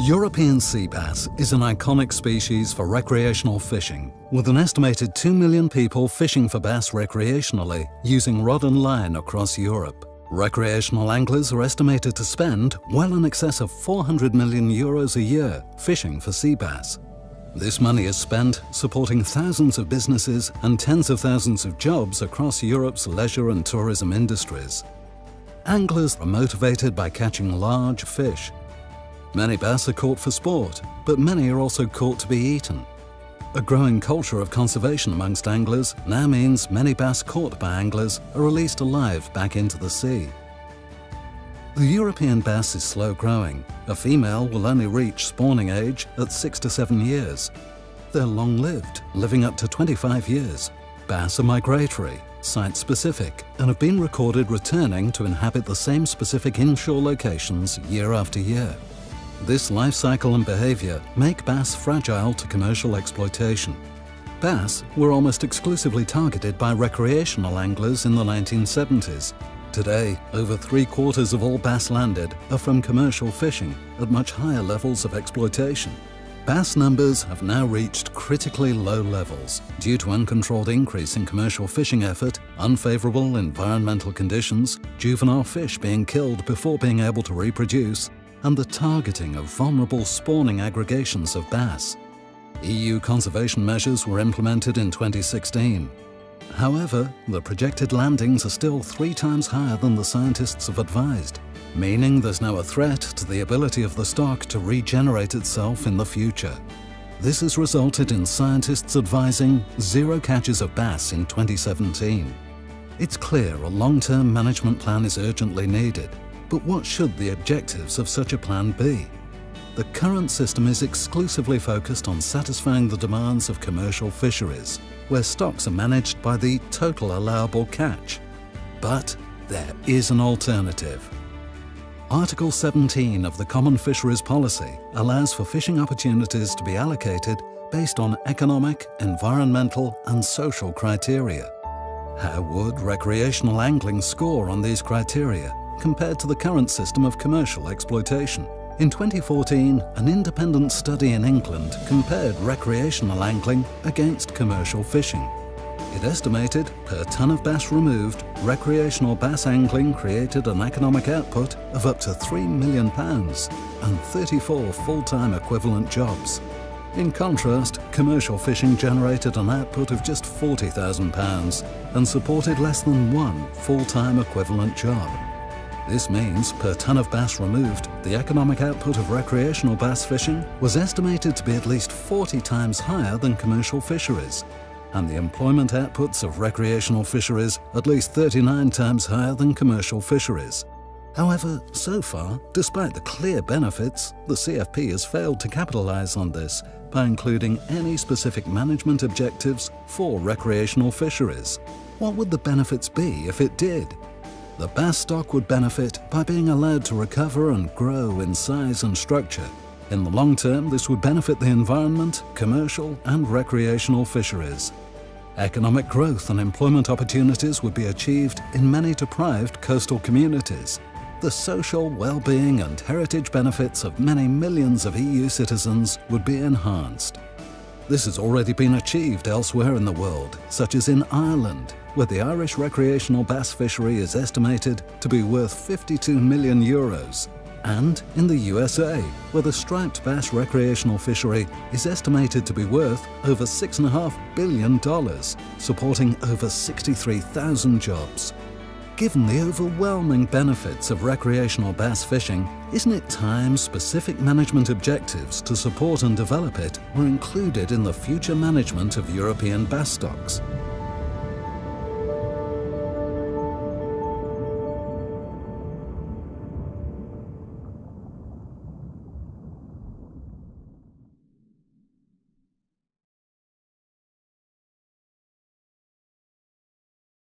European sea bass is an iconic species for recreational fishing, with an estimated 2 million people fishing for bass recreationally using rod and line across Europe. Recreational anglers are estimated to spend well in excess of 400 million euros a year fishing for sea bass. This money is spent supporting thousands of businesses and tens of thousands of jobs across Europe's leisure and tourism industries. Anglers are motivated by catching large fish. Many bass are caught for sport, but many are also caught to be eaten. A growing culture of conservation amongst anglers now means many bass caught by anglers are released alive back into the sea. The European bass is slow growing. A female will only reach spawning age at 6 to 7 years. They're long-lived, living up to 25 years. Bass are migratory, site-specific, and have been recorded returning to inhabit the same specific inshore locations year after year. This life cycle and behavior make bass fragile to commercial exploitation. Bass were almost exclusively targeted by recreational anglers in the 1970s. Today, over 3/4 of all bass landed are from commercial fishing at much higher levels of exploitation. Bass numbers have now reached critically low levels due to uncontrolled increase in commercial fishing effort, unfavorable environmental conditions, juvenile fish being killed before being able to reproduce, and the targeting of vulnerable spawning aggregations of bass. EU conservation measures were implemented in 2016. However, the projected landings are still 3 times higher than the scientists have advised, meaning there's now a threat to the ability of the stock to regenerate itself in the future. This has resulted in scientists advising 0 catches of bass in 2017. It's clear a long-term management plan is urgently needed. But what should the objectives of such a plan be? The current system is exclusively focused on satisfying the demands of commercial fisheries, where stocks are managed by the total allowable catch. But there is an alternative. Article 17 of the Common Fisheries Policy allows for fishing opportunities to be allocated based on economic, environmental, and social criteria. How would recreational angling score on these criteria compared to the current system of commercial exploitation? In 2014, an independent study in England compared recreational angling against commercial fishing. It estimated, per ton of bass removed, recreational bass angling created an economic output of up to £3 million and 34 full-time equivalent jobs. In contrast, commercial fishing generated an output of just £40,000 and supported less than 1 full-time equivalent job. This means, per ton of bass removed, the economic output of recreational bass fishing was estimated to be at least 40 times higher than commercial fisheries, and the employment outputs of recreational fisheries at least 39 times higher than commercial fisheries. However, so far, despite the clear benefits, the CFP has failed to capitalize on this by including any specific management objectives for recreational fisheries. What would the benefits be if it did? The bass stock would benefit by being allowed to recover and grow in size and structure. In the long term, this would benefit the environment, commercial and recreational fisheries. Economic growth and employment opportunities would be achieved in many deprived coastal communities. The social well-being and heritage benefits of many millions of EU citizens would be enhanced. This has already been achieved elsewhere in the world, such as in Ireland, where the Irish recreational bass fishery is estimated to be worth €52 million, and in the USA, where the striped bass recreational fishery is estimated to be worth over $6.5 billion, supporting over 63,000 jobs. Given the overwhelming benefits of recreational bass fishing, isn't it time specific management objectives to support and develop it were included in the future management of European bass stocks?